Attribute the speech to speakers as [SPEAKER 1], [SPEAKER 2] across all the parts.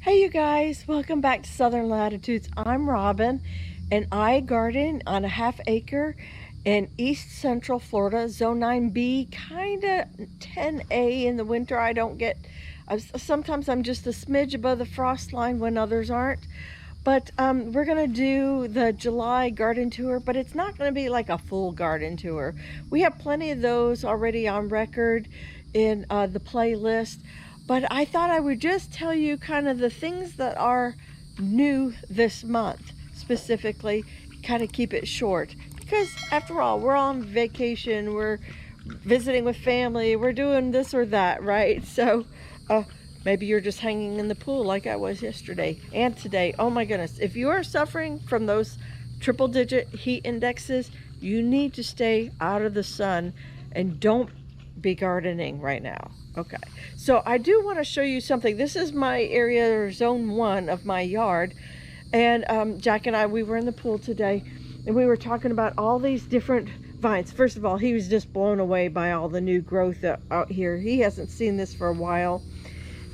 [SPEAKER 1] Hey you guys, welcome back to Southern Latitudes. I'm Robin and I garden on a half acre in East Central Florida, Zone 9B, kind of 10A in the winter. I don't get, sometimes I'm just a smidge above the frost line when others aren't. But we're going to do the July garden tour, but it's not going to be like a full garden tour. We have plenty of those already on record in the playlist. But I thought I would just tell you kind of the things that are new this month, specifically, kind of keep it short. Because after all, we're on vacation, we're visiting with family, we're doing this or that, right? So maybe you're just hanging in the pool like I was yesterday and today. Oh my goodness. If you are suffering from those triple-digit heat indexes, you need to stay out of the sun and don't be gardening right now. Okay, so I do want to show you something. This is my area, zone 1 of my yard, and Jack and I, we were in the pool today and we were talking about all these different vines. First of all, he was just blown away by all the new growth out here. He hasn't seen this for a while,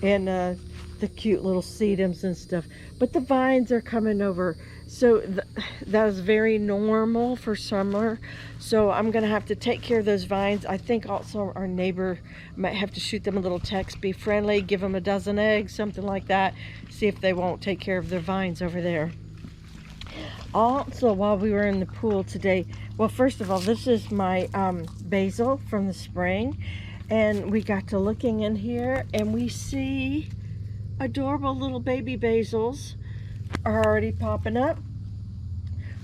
[SPEAKER 1] and the cute little sedums and stuff, but the vines are coming over. So that is very normal for summer. So I'm gonna have to take care of those vines. I think also our neighbor might have to shoot them a little text, be friendly, give them a dozen eggs, something like that, see if they won't take care of their vines over there. Also, while we were in the pool today, well, first of all, this is my basil from the spring, and we got to looking in here and we see adorable little baby basils are already popping up.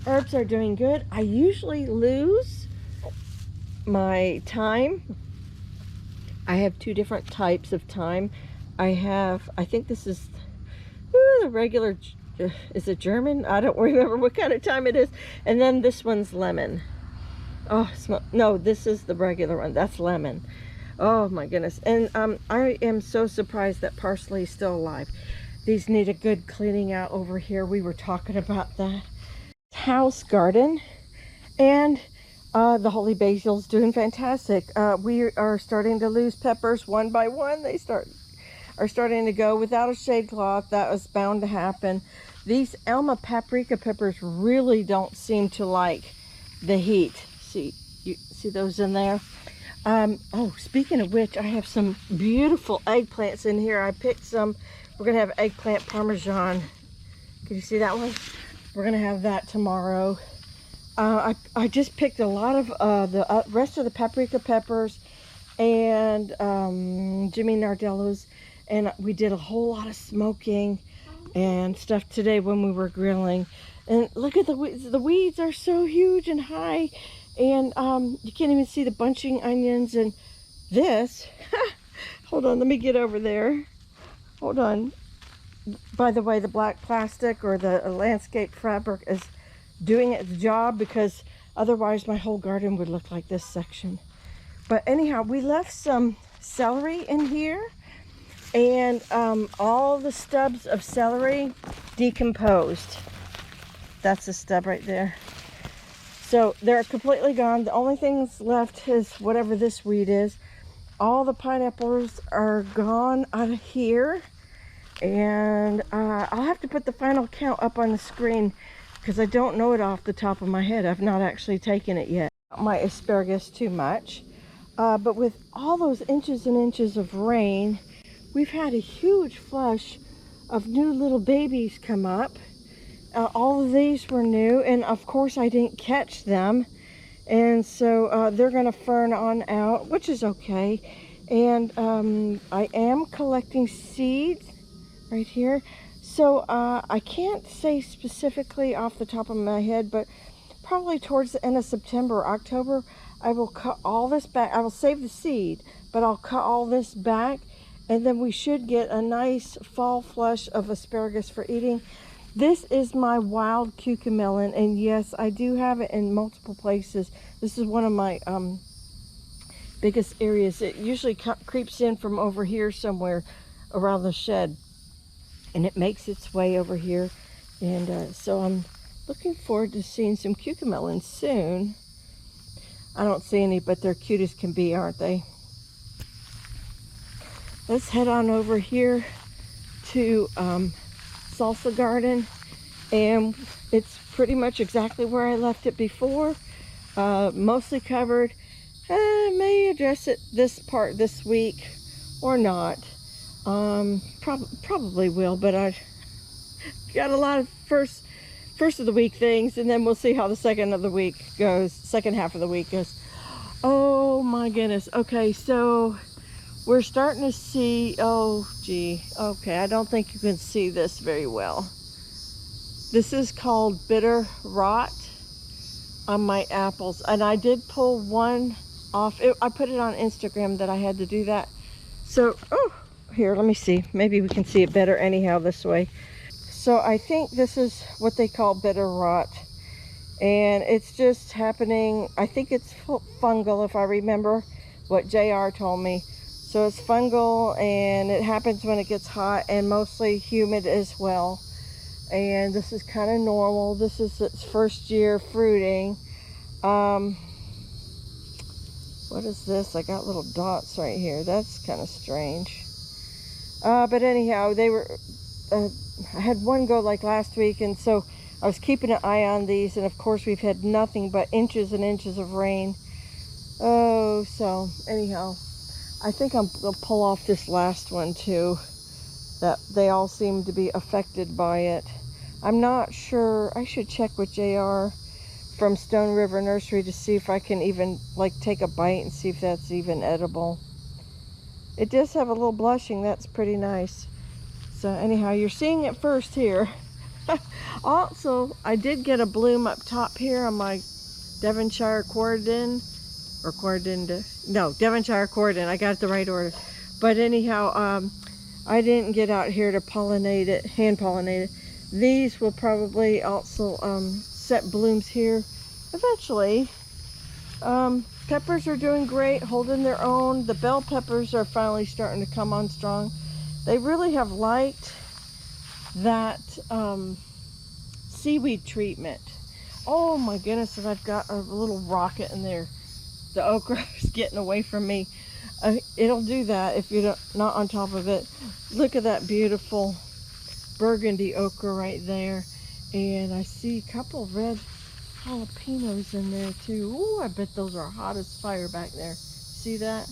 [SPEAKER 1] Herbs are doing good. I usually lose my thyme. I have two different types of thyme. I think this is the regular, is it German? I don't remember what kind of thyme it is. And then this one's lemon. Oh, no, this is the regular one. That's lemon. Oh my goodness. And I am so surprised that parsley is still alive. These need a good cleaning out over here. We were talking about that. House garden, and the holy basil's doing fantastic. We are starting to lose peppers one by one. They are starting to go without a shade cloth. That was bound to happen. These Elma paprika peppers really don't seem to like the heat. See, you see those in there? Oh, speaking of which, I have some beautiful eggplants in here. I picked some. We're gonna have eggplant parmesan. Can you see that one? We're gonna have that tomorrow. I just picked a lot of the rest of the paprika peppers and Jimmy Nardello's, and we did a whole lot of smoking and stuff today when we were grilling. And look at the weeds are so huge and high, and you can't even see the bunching onions. And this, hold on, let me get over there. Hold on. By the way, the black plastic or the landscape fabric is doing its job, because otherwise my whole garden would look like this section. But anyhow, we left some celery in here, and all the stubs of celery decomposed. That's a stub right there. So they're completely gone. The only things left is whatever this weed is. All the pineapples are gone out of here. And I'll have to put the final count up on the screen because I don't know it off the top of my head. I've not actually taken it yet. My asparagus too much. But with all those inches and inches of rain, we've had a huge flush of new little babies come up. All of these were new, and of course I didn't catch them. And so they're going to fern on out, which is okay. And I am collecting seeds right here. So I can't say specifically off the top of my head, but probably towards the end of September or October, I will cut all this back. I will save the seed, but I'll cut all this back, and then we should get a nice fall flush of asparagus for eating. This is my wild cucamelon, and yes, I do have it in multiple places. This is one of my biggest areas. It usually creeps in from over here somewhere around the shed, and it makes its way over here. And so I'm looking forward to seeing some cucamelons soon. I don't see any, but they're cute as can be, aren't they? Let's head on over here to salsa garden, and it's pretty much exactly where I left it before. Mostly covered. May address it this part this week or not. Probably will, but I got a lot of first of the week things, and then we'll see how the second of the week goes. Second half of the week goes. Oh my goodness. Okay, so we're starting to see, oh gee, okay, I don't think you can see this very well. This is called bitter rot on my apples, and I did pull one off. I put it on Instagram that I had to do that. So, oh, here, let me see. Maybe we can see it better anyhow this way. So I think this is what they call bitter rot, and it's just happening. I think it's fungal, if I remember what JR told me. So it's fungal, and it happens when it gets hot and mostly humid as well. And this is kind of normal. This is its first year fruiting. What is this? I got little dots right here. That's kind of strange. But anyhow, they were, I had one go like last week, and so I was keeping an eye on these, and of course we've had nothing but inches and inches of rain. Oh, so anyhow, I think I'm gonna pull off this last one too. That they all seem to be affected by it. I'm not sure. I should check with JR from Stone River Nursery to see if I can even like take a bite and see if that's even edible. It does have a little blushing. That's pretty nice. So anyhow, you're seeing it first here. Also, I did get a bloom up top here on my Devonshire Corydon, or Corydon, no, Devonshire Corydon. I got the right order. But anyhow, I didn't get out here to pollinate it, hand pollinate it. These will probably also set blooms here eventually. Peppers are doing great, holding their own. The bell peppers are finally starting to come on strong. They really have liked that seaweed treatment. Oh my goodness, and I've got a little rocket in there. The okra is getting away from me. It'll do that if you're not on top of it. Look at that beautiful burgundy okra right there. And I see a couple red jalapenos in there too. Ooh, I bet those are hot as fire back there. See that?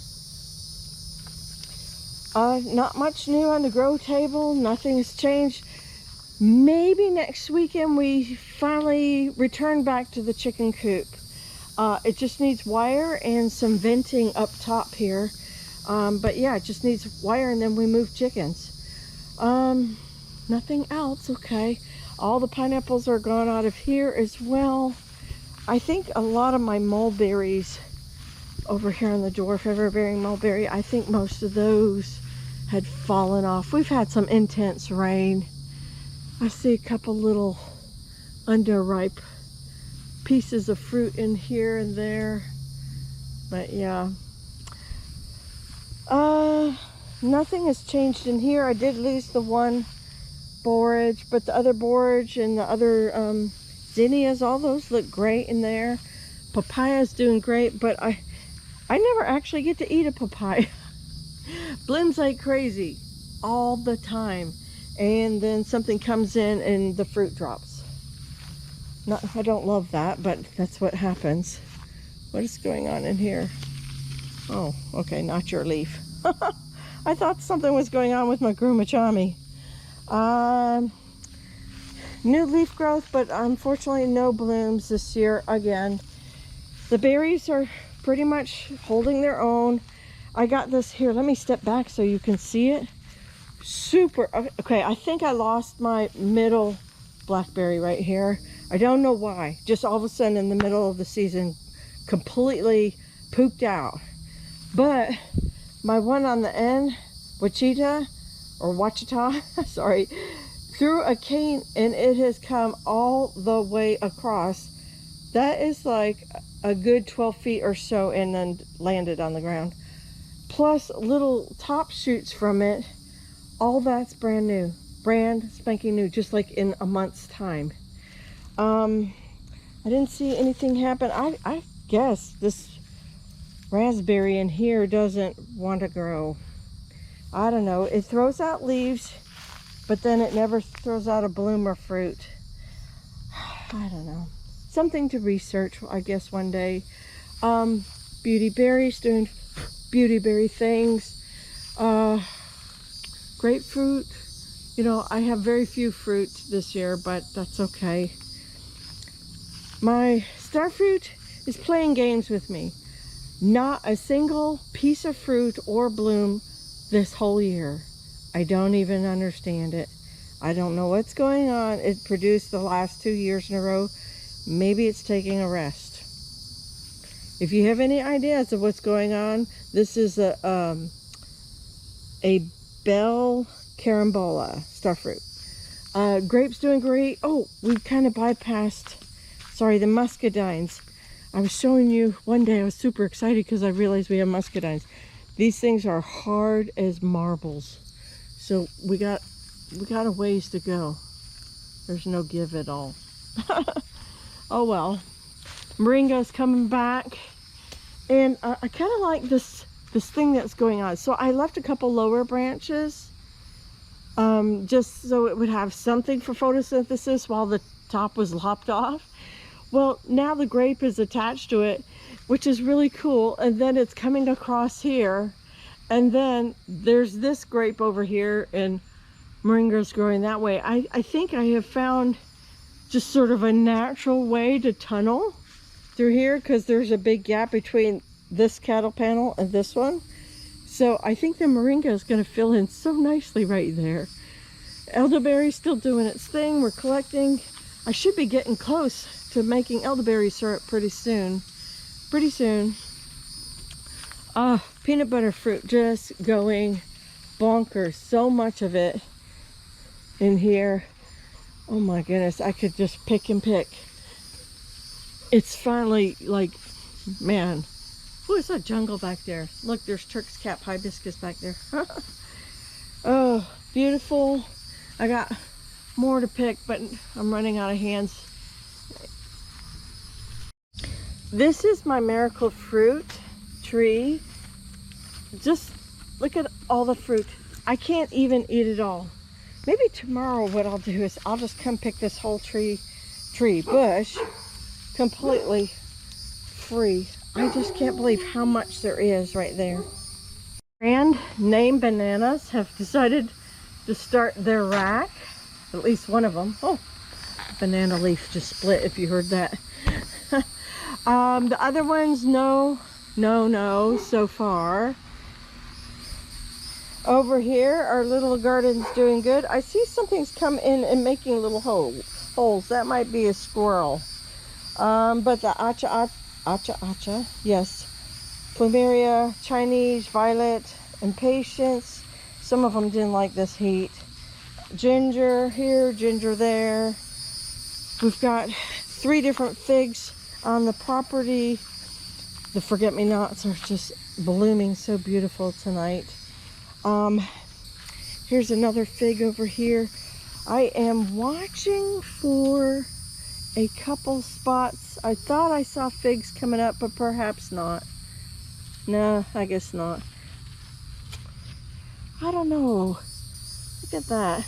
[SPEAKER 1] Not much new on the grow table. Nothing's changed. Maybe next weekend we finally return back to the chicken coop. It just needs wire and some venting up top here. But yeah, it just needs wire, and then we move chickens. Nothing else. Okay. All the pineapples are gone out of here as well. I think a lot of my mulberries over here on the dwarf ever-bearing mulberry, I think most of those had fallen off. We've had some intense rain. I see a couple little underripe pieces of fruit in here and there. But yeah. Nothing has changed in here. I did lose the one borage, but the other borage and the other zinnias, all those look great in there. Papaya's doing great, but I never actually get to eat a papaya. Blooms like crazy all the time, and then something comes in and the fruit drops. I don't love that, but that's what happens. What is going on in here? Oh, okay, not your leaf. I thought something was going on with my Grumachami. New leaf growth, but unfortunately no blooms this year again. The berries are pretty much holding their own. I got this here. Let me step back so you can see it. Super. Okay, I think I lost my middle blackberry right here. I don't know why. Just all of a sudden in the middle of the season, completely pooped out. But my one on the end, Wichita, sorry, threw a cane and it has come all the way across. That is like a good 12 feet or so, and then landed on the ground. Plus little top shoots from it. All that's brand new. Brand spanking new, just like in a month's time. I didn't see anything happen. I guess this raspberry in here doesn't want to grow. I don't know. It throws out leaves but then it never throws out a bloom or fruit. I don't know. Something to research, I guess, one day. Beauty berries, doing beauty berry things. Grapefruit. You know, I have very few fruit this year, but that's okay. My starfruit is playing games with me. Not a single piece of fruit or bloom this whole year. I don't even understand it. I don't know what's going on. It produced the last 2 years in a row. Maybe it's taking a rest. If you have any ideas of what's going on, this is a bell carambola starfruit. Grapes doing great. Oh, we kind of bypassed, sorry, the muscadines. I was showing you one day, I was super excited because I realized we have muscadines. These things are hard as marbles. So we got a ways to go. There's no give at all. Oh well. Moringa's coming back. And I kind of like this thing that's going on. So I left a couple lower branches just so it would have something for photosynthesis while the top was lopped off. Well, now the grape is attached to it, which is really cool. And then it's coming across here. And then there's this grape over here, and moringa's growing that way. I think I have found just sort of a natural way to tunnel through here, because there's a big gap between this cattle panel and this one. So I think the moringa is going to fill in so nicely right there. Elderberry's still doing its thing. We're collecting. I should be getting close to making elderberry syrup pretty soon. Pretty soon. Peanut butter fruit just going bonkers. So much of it in here. Oh my goodness, I could just pick and pick. It's finally like, man, who is that jungle back there? Look, there's Turk's cap hibiscus back there. Oh, beautiful. I got more to pick, but I'm running out of hands. This is my miracle fruit tree. Just look at all the fruit. I can't even eat it all. Maybe tomorrow what I'll do is I'll just come pick this whole bush completely free. I just can't believe how much there is right there. Brand name bananas have decided to start their rack. At least one of them. Oh, banana leaf just split, if you heard that. The other ones, no so far. Over here, our little garden's doing good. I see something's come in and making little holes. That might be a squirrel. But the acha, yes. Plumeria, Chinese, violet, impatience. Some of them didn't like this heat. Ginger here, ginger there. We've got 3 different figs on the property. The forget-me-nots are just blooming so beautiful tonight. Here's another fig over here. I am watching for a couple spots. I thought I saw figs coming up, but perhaps not. No, I guess not. I don't know. Look at that.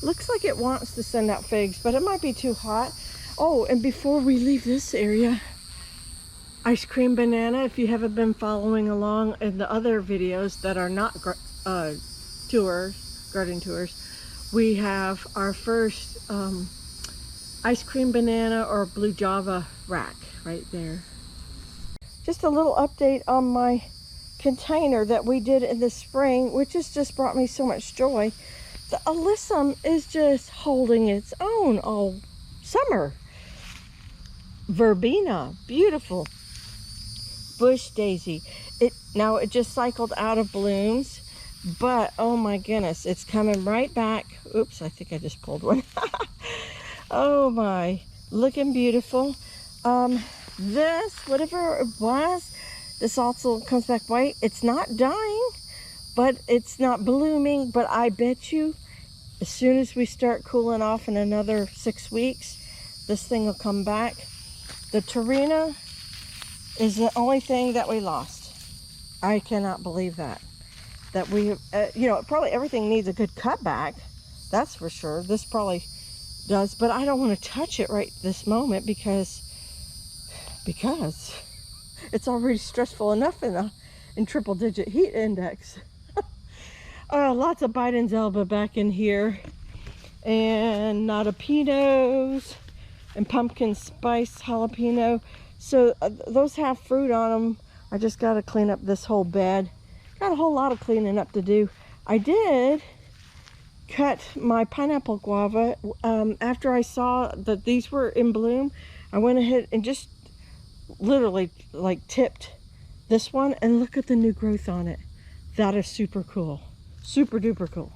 [SPEAKER 1] Looks like it wants to send out figs, but it might be too hot. Oh, and before we leave this area, ice cream banana, if you haven't been following along in the other videos that are not garden tours, we have our first ice cream banana or blue java rack right there. Just a little update on my container that we did in the spring, which has just brought me so much joy. The alyssum is just holding its own all summer. Verbena, beautiful. Bush daisy. Now it just cycled out of blooms, but oh my goodness, it's coming right back. Oops, I think I just pulled one. Oh my, looking beautiful. This, whatever it was, this also comes back white. It's not dying, but it's not blooming. But I bet you, as soon as we start cooling off in another 6 weeks, this thing will come back. The Tarina is the only thing that we lost. I cannot believe that. That we, you know, probably everything needs a good cutback, That's for sure. This probably does, but I don't want to touch it right this moment because it's already stressful enough in triple digit heat index. Lots of Biden's elbow back in here, and nadapinos and pumpkin spice jalapeno. So those have fruit on them. I just got to clean up this whole bed. Got a whole lot of cleaning up to do. I did cut my pineapple guava after I saw that these were in bloom. I went ahead and just literally like tipped this one, and look at the new growth on it. That is super cool, super duper cool.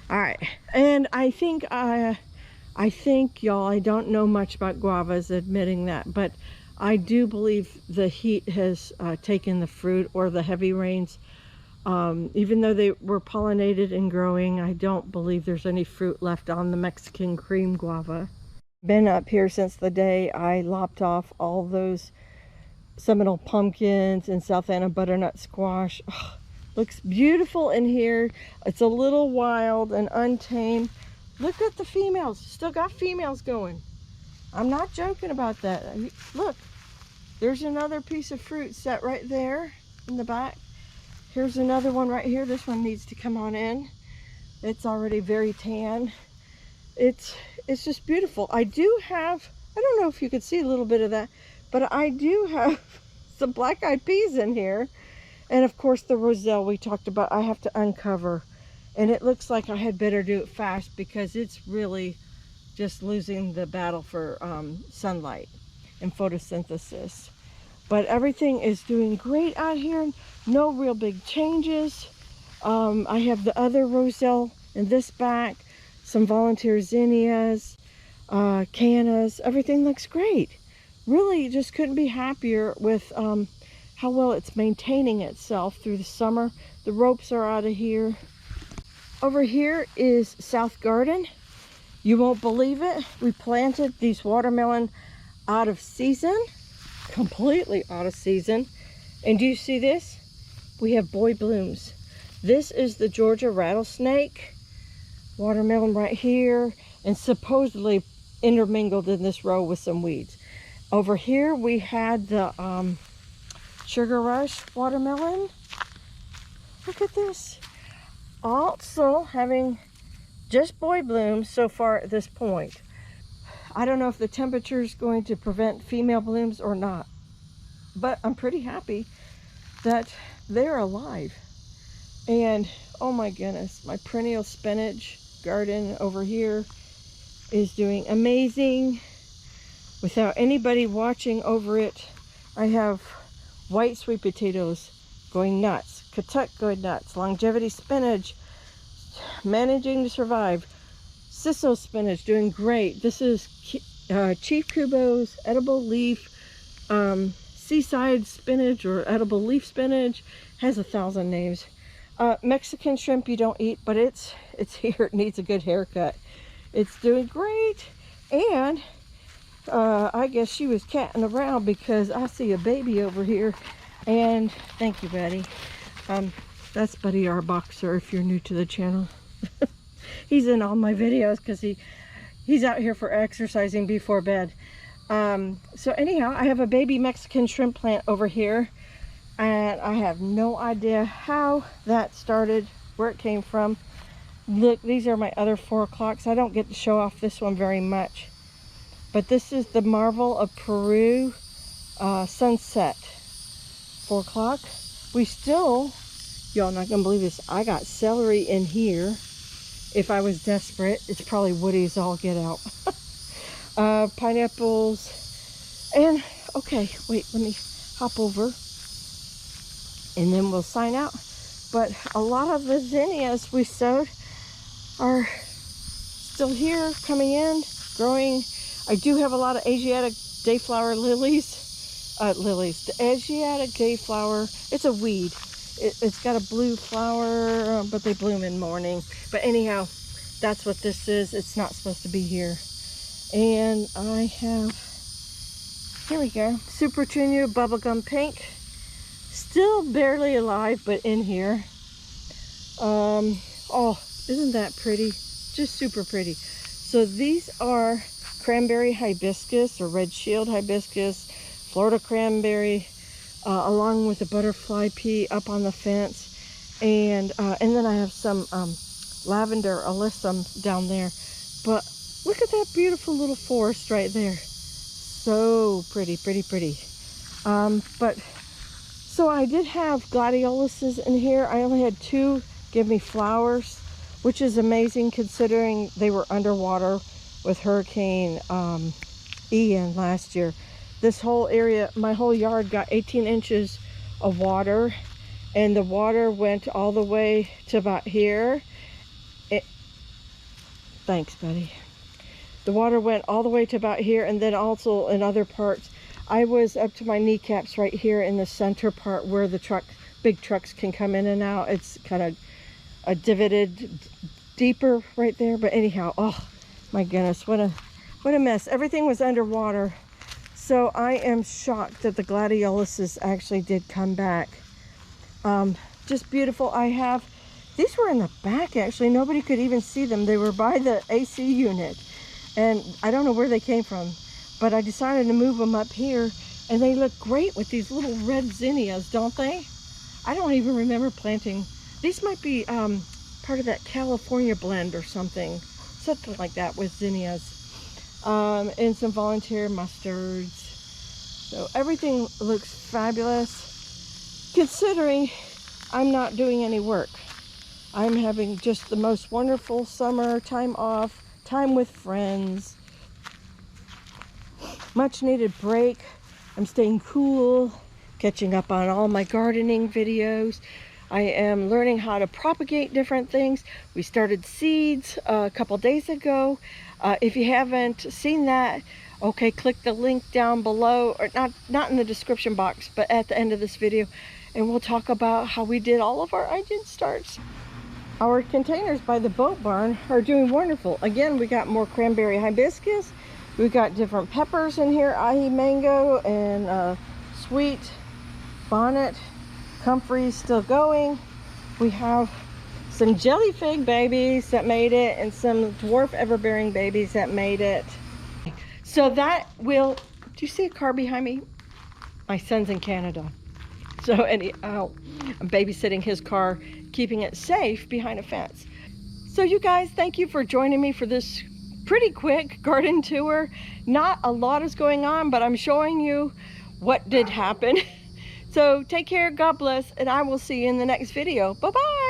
[SPEAKER 1] All right, and I think y'all, I don't know much about guavas, admitting that, but I do believe the heat has taken the fruit, or the heavy rains. Even though they were pollinated and growing, I don't believe there's any fruit left on the Mexican cream guava. Been up here since the day I lopped off all those Seminole pumpkins and South Anna butternut squash. Oh, looks beautiful in here. It's a little wild and untamed. Look at the females. Still got females going. I'm not joking about that. Look, there's another piece of fruit set right there in the back. Here's another one right here. This one needs to come on in. It's already very tan. It's just beautiful. I do have, I don't know if you could see a little bit of that, but I do have some black-eyed peas in here. And of course the roselle we talked about, I have to uncover. And it looks like I had better do it fast because it's really just losing the battle for sunlight and photosynthesis. But everything is doing great out here. No real big changes. I have the other roselle in this back, some volunteer zinnias, cannas. Everything looks great. Really just couldn't be happier with how well it's maintaining itself through the summer. The ropes are out of here. Over here is South Garden. You won't believe it. We planted these watermelon out of season, completely out of season. And do you see this? We have boy blooms. This is the Georgia rattlesnake watermelon right here, and supposedly intermingled in this row with some weeds. Over here we had the Sugar Rush watermelon. Look at this. Also having just boy blooms so far at this point. I don't know if the temperature is going to prevent female blooms or not, but I'm pretty happy that they're alive. And oh my goodness, my perennial spinach garden over here is doing amazing without anybody watching over it. I have white sweet potatoes going nuts, Katuk going nuts, longevity spinach managing to survive, Sissel spinach doing great. This is Chief Kubo's edible leaf seaside spinach, or edible leaf spinach, has 1,000 names. Mexican shrimp you don't eat, but it's here. It needs a good haircut. It's doing great. And I guess she was catting around because I see a baby over here. And thank you, Buddy. That's Buddy, our boxer, if you're new to the channel. He's in all my videos because he's out here for exercising before bed. So anyhow, I have a baby Mexican shrimp plant over here, and I have no idea how that started, where it came from. Look, these are my other 4 o'clocks. I don't get to show off this one very much, but this is the Marvel of Peru sunset 4 o'clock. We still, y'all not gonna believe this, I got celery in here. If I was desperate, it's probably Woody's all get out. Pineapples, and okay, wait, let me hop over and then we'll sign out. But a lot of the zinnias we sowed are still here, coming in, growing. I do have a lot of Asiatic dayflower lilies. The Asiatic dayflower, it's a weed. It's got a blue flower, but they bloom in morning. But anyhow, that's what this is. It's not supposed to be here. And I have, here we go, Super Junior Bubblegum Pink. Still barely alive, but in here. Oh, isn't that pretty? just super pretty. So these are cranberry hibiscus or red shield hibiscus, Florida cranberry, along with a butterfly pea up on the fence. And then I have some lavender alyssum down there. But look at that beautiful little forest right there. So pretty, pretty, pretty. But so I did have gladioluses in here. I only had 2 give me flowers, which is amazing considering they were underwater with Hurricane Ian last year. This whole area, my whole yard got 18 inches of water, and the water went all the way to about here. Thanks, buddy. The water went all the way to about here, and then also in other parts. I was up to my kneecaps right here in the center part where the big trucks can come in and out. It's kind of a divoted deeper right there. But anyhow, oh my goodness, what a mess. Everything was underwater. So I am shocked that the gladioluses actually did come back. Just beautiful. These were in the back actually. Nobody could even see them. They were by the AC unit. And I don't know where they came from, but I decided to move them up here, and they look great with these little red zinnias, don't they? I don't even remember planting. These might be part of that California blend or something like that with zinnias. And some volunteer mustards. So everything looks fabulous, considering I'm not doing any work. I'm having just the most wonderful summer, time off, time with friends, much needed break. I'm staying cool, catching up on all my gardening videos. I am learning how to propagate different things. We started seeds a couple days ago. If you haven't seen that, okay, click the link down below, or not in the description box, but at the end of this video, and we'll talk about how we did all of our onion starts. Our containers by the boat barn are doing wonderful. Again, we got more cranberry hibiscus. We got different peppers in here, ahi mango and sweet bonnet. Comfrey's still going. We have some jelly fig babies that made it, and some dwarf everbearing babies that made it. So that will, do you see a car behind me? My son's in Canada. So anyhow, I'm babysitting his car, keeping it safe behind a fence. So you guys, thank you for joining me for this pretty quick garden tour. Not a lot is going on, but I'm showing you what did happen. So take care, God bless, and I will see you in the next video. Bye-bye.